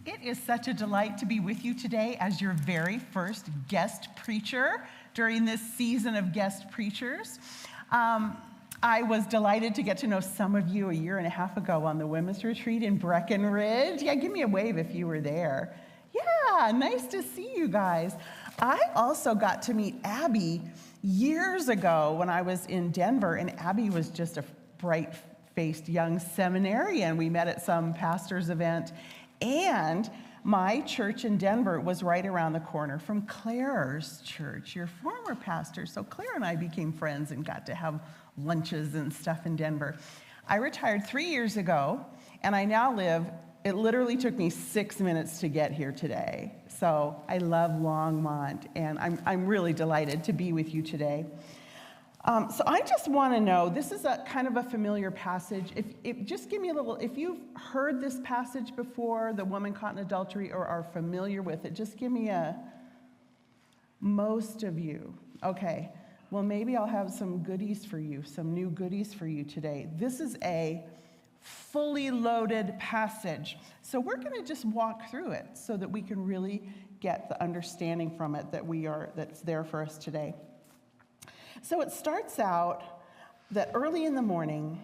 It is such a delight to be with you today as your very first guest preacher during this season of guest preachers. I was delighted to get to know some of you a year and a half ago on the women's retreat in Breckenridge. Yeah, give me a wave if you were there. Yeah, nice to see you guys. I also got to meet Abby years ago when I was in Denver, and Abby was just a bright-faced young seminarian. We met at some pastor's event, and my church in Denver was right around the corner from Claire's church, your former pastor. So Claire and I became friends and got to have lunches and stuff in Denver. I retired 3 years ago, and I now live, it literally took me 6 minutes to get here today. So I love Longmont, and I'm really delighted to be with you today. So I just want to know, this is a kind of a familiar passage. Just give me a little, if you've heard this passage before, the woman caught in adultery, or are familiar with it, just give me most of you. Okay, well maybe I'll have some goodies for you, some new goodies for you today. This is a fully loaded passage. So we're going to just walk through it so that we can really get the understanding from it that's there for us today. So it starts out that early in the morning,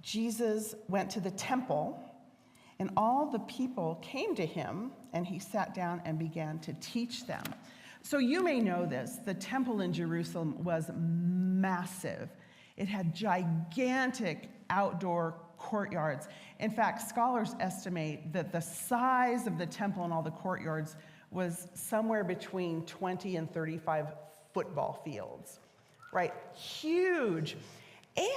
Jesus went to the temple, and all the people came to him, and he sat down and began to teach them. So you may know this, the temple in Jerusalem was massive. It had gigantic outdoor courtyards. In fact, scholars estimate that the size of the temple and all the courtyards was somewhere between 20 and 35 football fields. Right, huge.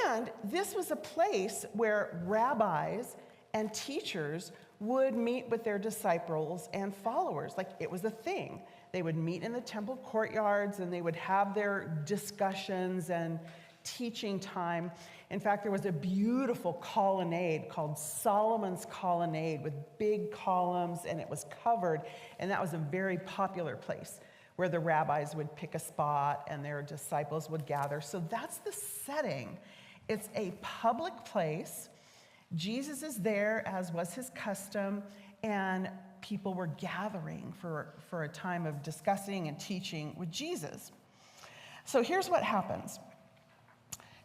And this was a place where rabbis and teachers would meet with their disciples and followers. Like, it was a thing. They would meet in the temple courtyards, and they would have their discussions and teaching time. In fact, there was a beautiful colonnade called Solomon's Colonnade with big columns, and it was covered, and that was a very popular place where the rabbis would pick a spot and their disciples would gather. So that's the setting. It's a public place. Jesus is there, as was his custom, and people were gathering for a time of discussing and teaching with Jesus. So here's what happens.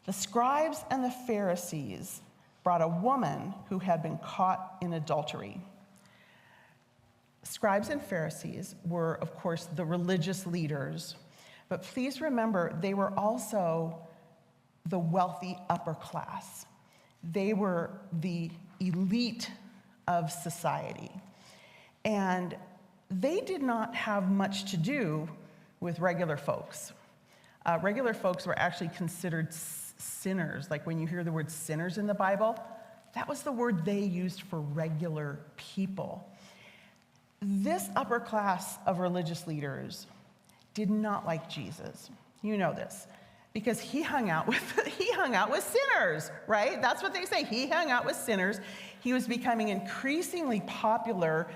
The scribes and the Pharisees brought a woman who had been caught in adultery. Scribes and Pharisees were, of course, the religious leaders, but please remember, they were also the wealthy upper class. They were the elite of society, and they did not have much to do with regular folks. Regular folks were actually considered sinners. Like when you hear the word sinners in the Bible, that was the word they used for regular people. This upper class of religious leaders did not like Jesus. You know this, because he hung out with sinners, right? That's what they say. He hung out with sinners. He was becoming increasingly popular.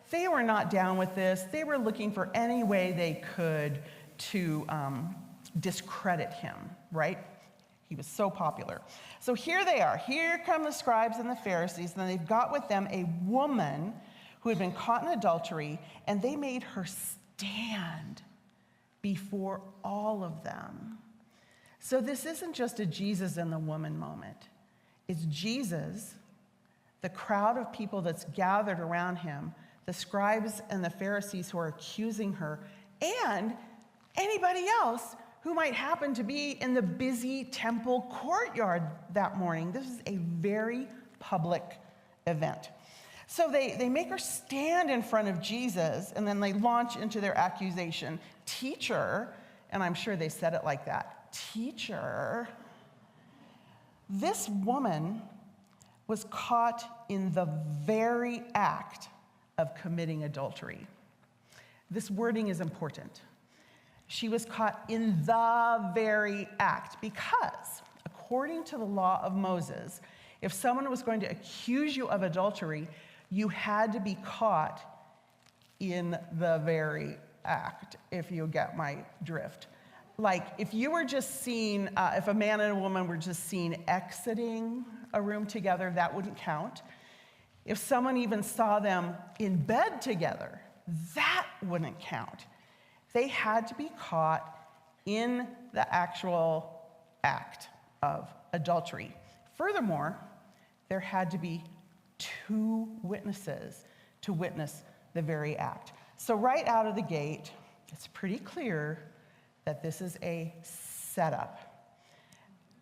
They were not down with this. They were looking for any way they could to discredit him, right? He was so popular. So here they are. Here come the scribes and the Pharisees, and they've got with them a woman who had been caught in adultery, and they made her stand before all of them. So this isn't just a Jesus and the woman moment. It's Jesus, the crowd of people that's gathered around him, the scribes and the Pharisees who are accusing her, and anybody else who might happen to be in the busy temple courtyard that morning. This is a very public event. So they make her stand in front of Jesus, and then they launch into their accusation. Teacher, and I'm sure they said it like that, teacher, this woman was caught in the very act of committing adultery. This wording is important. She was caught in the very act because, according to the law of Moses, if someone was going to accuse you of adultery, you had to be caught in the very act, if you get my drift. Like, if you were just seen, if a man and a woman were just seen exiting a room together, that wouldn't count. If someone even saw them in bed together, that wouldn't count. They had to be caught in the actual act of adultery. Furthermore, there had to be 2 witnesses to witness the very act. So right out of the gate, it's pretty clear that this is a setup.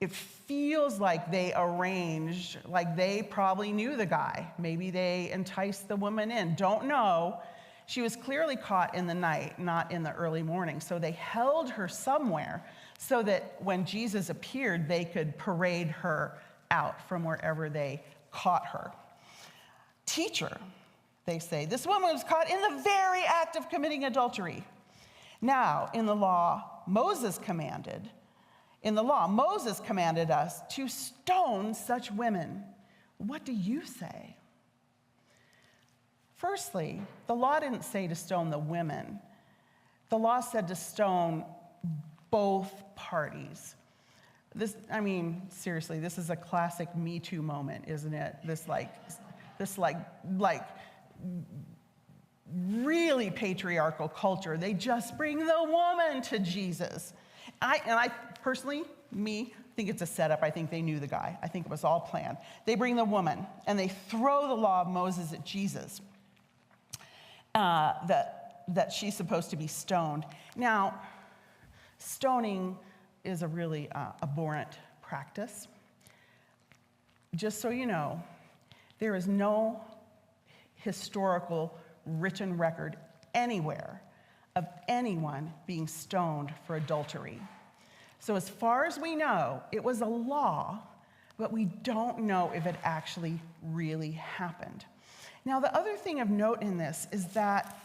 It feels like they arranged, like they probably knew the guy. Maybe they enticed the woman in. Don't know. She was clearly caught in the night, not in the early morning. So they held her somewhere so that when Jesus appeared, they could parade her out from wherever they caught her. Teacher, they say, this woman was caught in the very act of committing adultery. Now, in the law, Moses commanded us to stone such women. What do you say? Firstly, the law didn't say to stone the women. The law said to stone both parties. Seriously, this is a classic Me Too moment, isn't it? This really patriarchal culture. They just bring the woman to Jesus. I personally, think it's a setup. I think they knew the guy. I think it was all planned. They bring the woman, and they throw the law of Moses at Jesus, that she's supposed to be stoned. Now, stoning is a really abhorrent practice. Just so you know, there is no historical written record anywhere of anyone being stoned for adultery. So as far as we know, it was a law, but we don't know if it actually really happened. Now, the other thing of note in this is that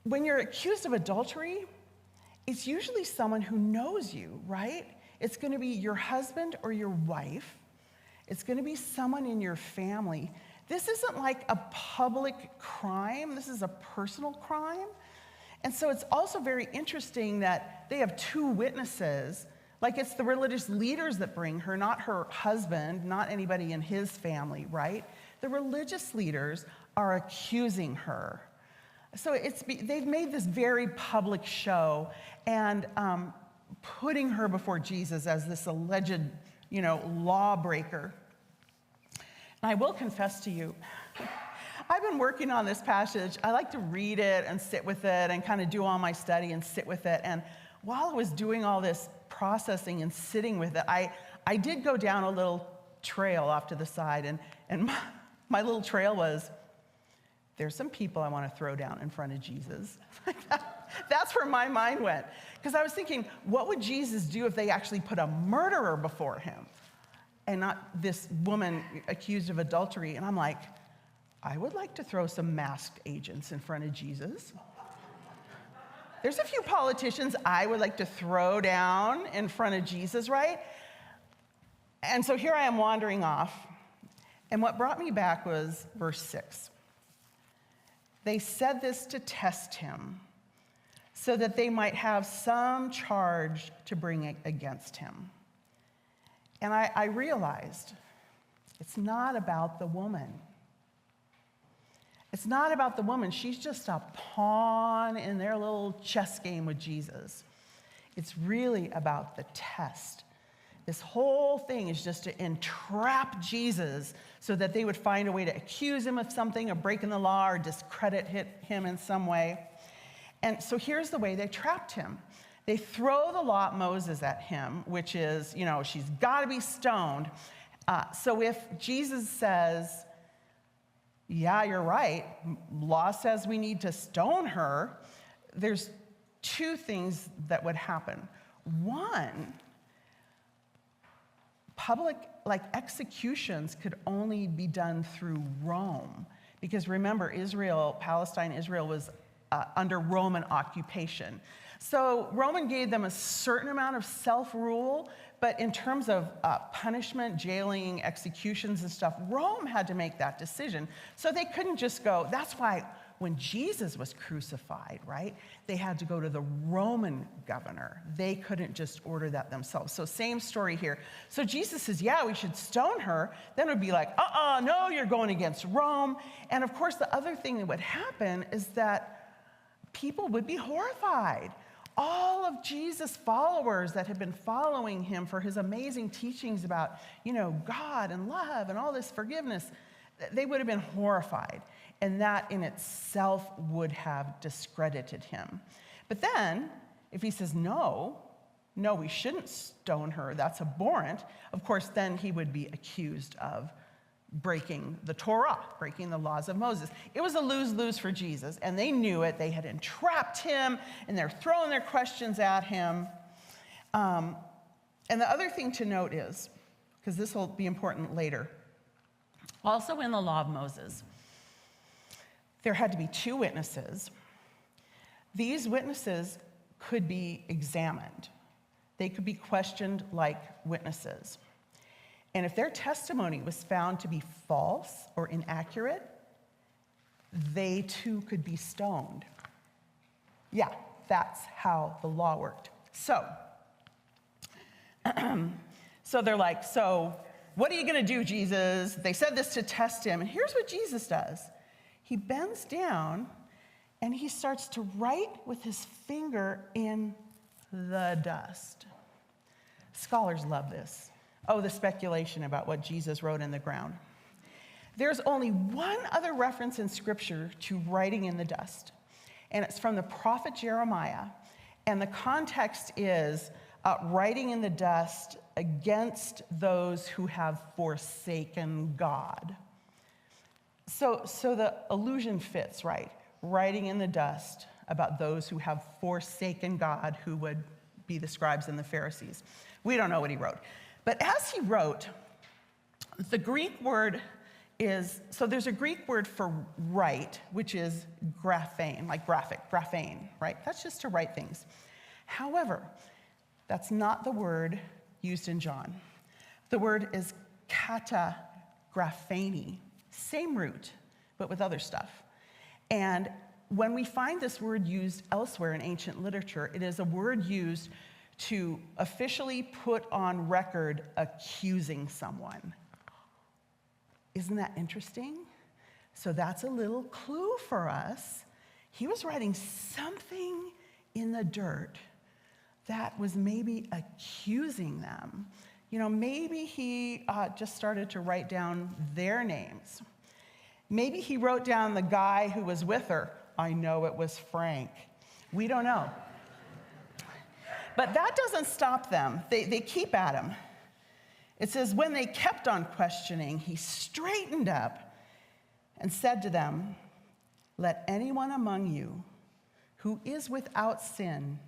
when you're accused of adultery, it's usually someone who knows you, right? It's going to be your husband or your wife. It's going to be someone in your family. This isn't like a public crime. This is a personal crime. And so it's also very interesting that they have 2 witnesses. Like it's the religious leaders that bring her, not her husband, not anybody in his family, right? The religious leaders are accusing her. So they've made this very public show and putting her before Jesus as this alleged, lawbreaker. And I will confess to you, I've been working on this passage. I like to read it and sit with it and kind of do all my study and sit with it. And while I was doing all this processing and sitting with it, I did go down a little trail off to the side. And my little trail was, there's some people I want to throw down in front of Jesus. That's where my mind went. Because I was thinking, what would Jesus do if they actually put a murderer before him and not this woman accused of adultery? And I'm like, I would like to throw some masked agents in front of Jesus. There's a few politicians I would like to throw down in front of Jesus, right? And so here I am wandering off. And what brought me back was verse 6. They said this to test him so that they might have some charge to bring against him. And I realized it's not about the woman. It's not about the woman. She's just a pawn in their little chess game with Jesus. It's really about the test. This whole thing is just to entrap Jesus so that they would find a way to accuse him of something, of breaking the law, or discredit him in some way. And so here's the way they trapped him. They throw the law of Moses at him, which is, she's got to be stoned. So if Jesus says, yeah, you're right, law says we need to stone her, there's 2 things that would happen. One, public executions could only be done through Rome. Because remember, Palestine, Israel was under Roman occupation. So Roman gave them a certain amount of self-rule, but in terms of punishment, jailing, executions and stuff, Rome had to make that decision. So they couldn't just go. That's why when Jesus was crucified, right, they had to go to the Roman governor. They couldn't just order that themselves. So same story here. So Jesus says, yeah, we should stone her. Then it would be like, no, you're going against Rome. And of course, the other thing that would happen is that people would be horrified. All of Jesus' followers that had been following him for his amazing teachings about, God and love and all this forgiveness, they would have been horrified. And that in itself would have discredited him. But then, if he says, no, we shouldn't stone her, that's abhorrent, of course, then he would be accused of breaking the Torah, breaking the laws of Moses. It was a lose-lose for Jesus, and they knew it. They had entrapped him, and they're throwing their questions at him. And the other thing to note is, because this will be important later, also in the law of Moses, there had to be 2 witnesses. These witnesses could be examined. They could be questioned like witnesses. And if their testimony was found to be false or inaccurate, they too could be stoned. Yeah, that's how the law worked. So they're like, so what are you going to do, Jesus? They said this to test him. And here's what Jesus does. He bends down and he starts to write with his finger in the dust. Scholars love this. Oh, the speculation about what Jesus wrote in the ground. There's only one other reference in Scripture to writing in the dust, and it's from the prophet Jeremiah. And the context is writing in the dust against those who have forsaken God. So the allusion fits, right? Writing in the dust about those who have forsaken God, who would be the scribes and the Pharisees. We don't know what he wrote. But as he wrote, the Greek word is, so there's a Greek word for write, which is graphein, like graphic, graphene, right? That's just to write things. However, that's not the word used in John. The word is katagrapheni, same root, but with other stuff. And when we find this word used elsewhere in ancient literature, it is a word used to officially put on record accusing someone. Isn't that interesting? So that's a little clue for us. He was writing something in the dirt that was maybe accusing them. Maybe he just started to write down their names. Maybe he wrote down the guy who was with her. I know it was Frank. We don't know. But that doesn't stop them. They keep at him. It says, when they kept on questioning, he straightened up and said to them, let anyone among you who is without sin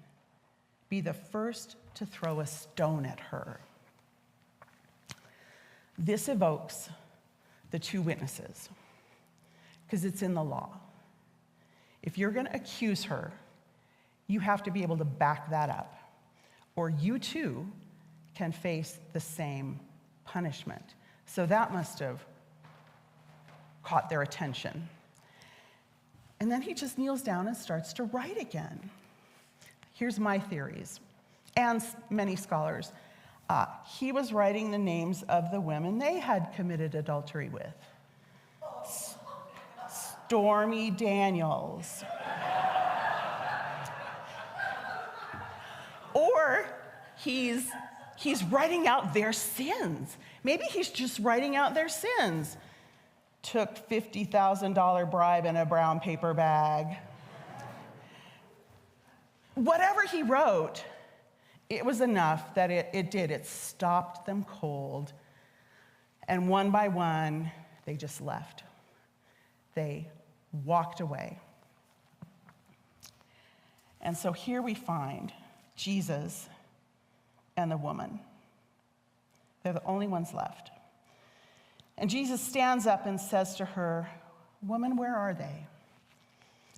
be the first to throw a stone at her. This evokes the 2 witnesses, because it's in the law. If you're going to accuse her, you have to be able to back that up, or you too can face the same punishment. So that must have caught their attention. And then he just kneels down and starts to write again. Here's my theories, and many scholars. He was writing the names of the women they had committed adultery with. Stormy Daniels. Or he's writing out their sins. Maybe he's just writing out their sins. Took $50,000 bribe in a brown paper bag. Whatever he wrote, it was enough that it stopped them cold. And one by one, they just left. They walked away. And so here we find Jesus and the woman. They're the only ones left. And Jesus stands up and says to her, woman, where are they?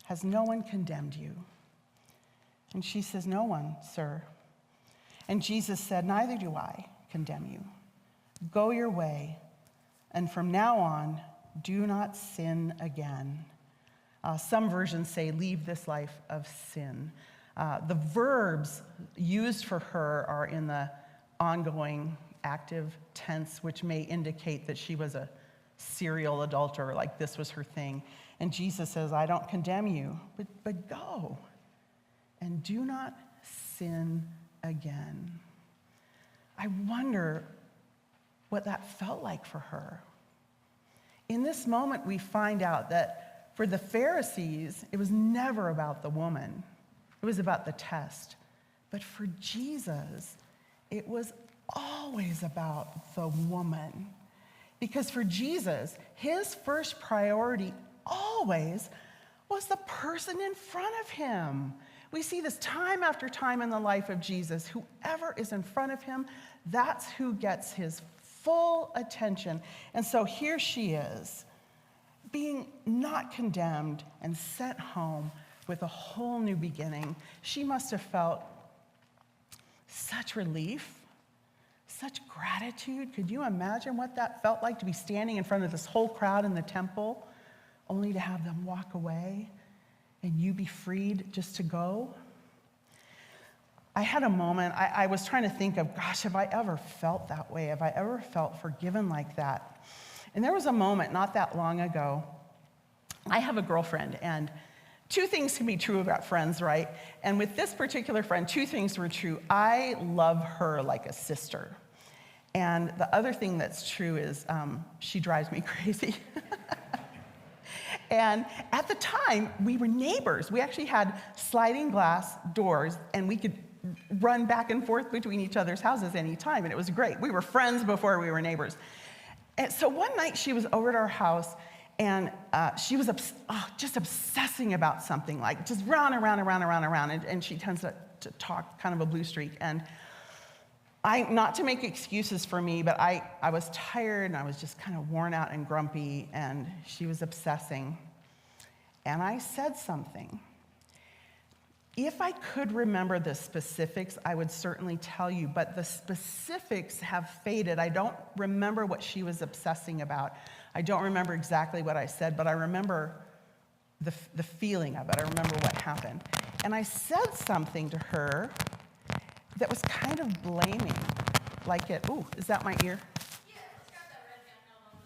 Has no one condemned you? And she says, no one, sir. And Jesus said, neither do I condemn you. Go your way, and from now on, do not sin again. Some versions say, leave this life of sin. The verbs used for her are in the ongoing active tense, which may indicate that she was a serial adulterer, like this was her thing. And Jesus says, I don't condemn you, but go and do not sin again. I wonder what that felt like for her. In this moment, we find out that for the Pharisees, it was never about the woman. It was about the test. But for Jesus, it was always about the woman. Because for Jesus, his first priority always was the person in front of him. We see this time after time in the life of Jesus. Whoever is in front of him, that's who gets his full attention. And so here she is, being not condemned and sent home with a whole new beginning. She must have felt such relief, such gratitude. Could you imagine what that felt like, to be standing in front of this whole crowd in the temple, only to have them walk away and you be freed just to go? I had a moment, I was trying to think of, gosh, have I ever felt that way? Have I ever felt forgiven like that? And there was a moment not that long ago. I have a girlfriend, and two things can be true about friends, right? And with this particular friend, two things were true. I love her like a sister. And the other thing that's true is she drives me crazy. And at the time, we were neighbors. We actually had sliding glass doors, and we could run back and forth between each other's houses anytime, and it was great. We were friends before we were neighbors. And so one night she was over at our house, and she was just obsessing about something, like just round and round and round and round and round, and she tends to talk kind of a blue streak. And not to make excuses for me, but I was tired, and I was just kind of worn out and grumpy, and she was obsessing. And I said something. If I could remember the specifics, I would certainly tell you, but the specifics have faded. I don't remember what she was obsessing about. I don't remember exactly what I said, but I remember the feeling of it. I remember what happened. And I said something to her that was kind of blaming, like it, ooh, is that my ear? Yeah, let's grab that red down on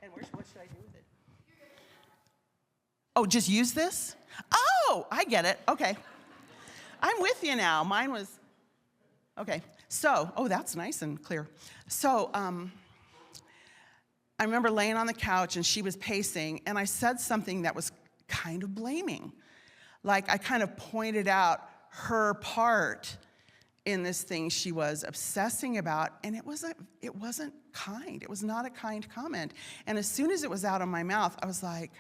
the... And what should I do with it? Oh, just use this? Oh, I get it. Okay. I'm with you now. Mine was, okay. So, oh, that's nice and clear. So, I remember laying on the couch, and she was pacing, and I said something that was kind of blaming. Like, I kind of pointed out her part in this thing she was obsessing about, and it wasn't kind. It was not a kind comment. And as soon as it was out of my mouth, I was like,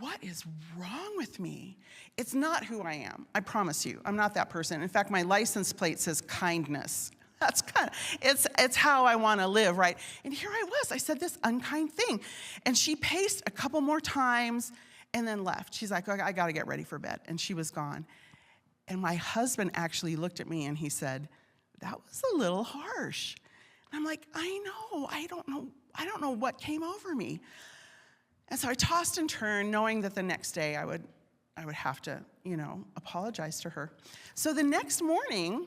what is wrong with me? It's not who I am. I promise you, I'm not that person. In fact, my license plate says kindness. That's kind of, it's how I want to live, right? And here I was. I said this unkind thing. And she paced a couple more times and then left. She's like, I got to get ready for bed. And she was gone. And my husband actually looked at me and he said, that was a little harsh. And I'm like, I know. I don't know what came over me. And so I tossed and turned, knowing that the next day I would have to, apologize to her. So the next morning,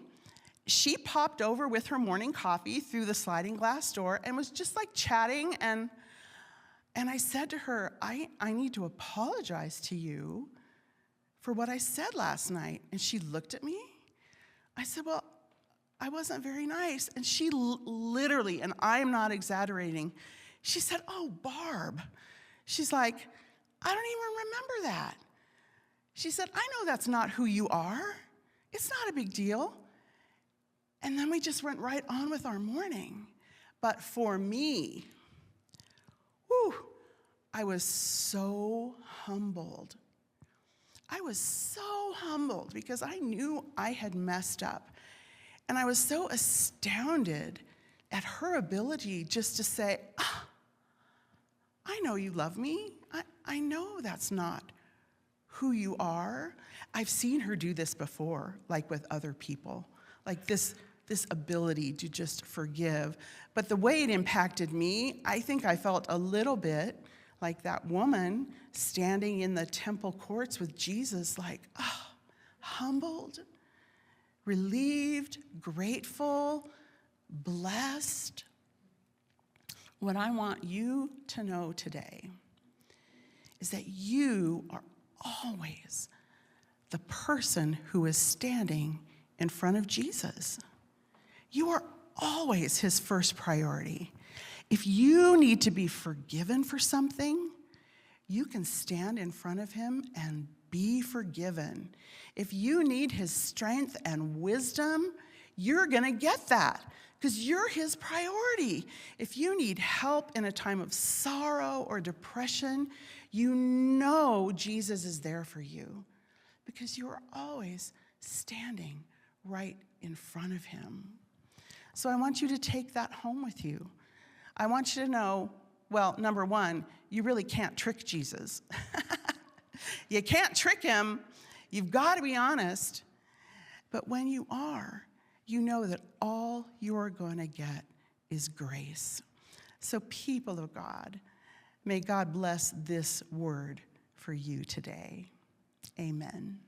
she popped over with her morning coffee through the sliding glass door and was just like chatting. And I said to her, I need to apologize to you for what I said last night. And she looked at me. I said, well, I wasn't very nice. And she literally, and I am not exaggerating, she said, oh, Barb. She's like, I don't even remember that. She said, I know that's not who you are. It's not a big deal. And then we just went right on with our morning. But for me, I was so humbled. I was so humbled because I knew I had messed up. And I was so astounded at her ability just to say, I know you love me. I know that's not who you are. I've seen her do this before, like with other people. Like this this ability to just forgive. But the way it impacted me, I think I felt a little bit like that woman standing in the temple courts with Jesus, like, oh, humbled, relieved, grateful, blessed. What I want you to know today is that you are always the person who is standing in front of Jesus. You are always his first priority. If you need to be forgiven for something, you can stand in front of him and be forgiven. If you need his strength and wisdom, you're going to get that because you're his priority. If you need help in a time of sorrow or depression, you know Jesus is there for you because you are always standing right in front of him. So I want you to take that home with you. I want you to know, well, number one, you really can't trick Jesus. You can't trick him. You've got to be honest. But when you are, you know that all you're going to get is grace. So people of God, may God bless this word for you today. Amen.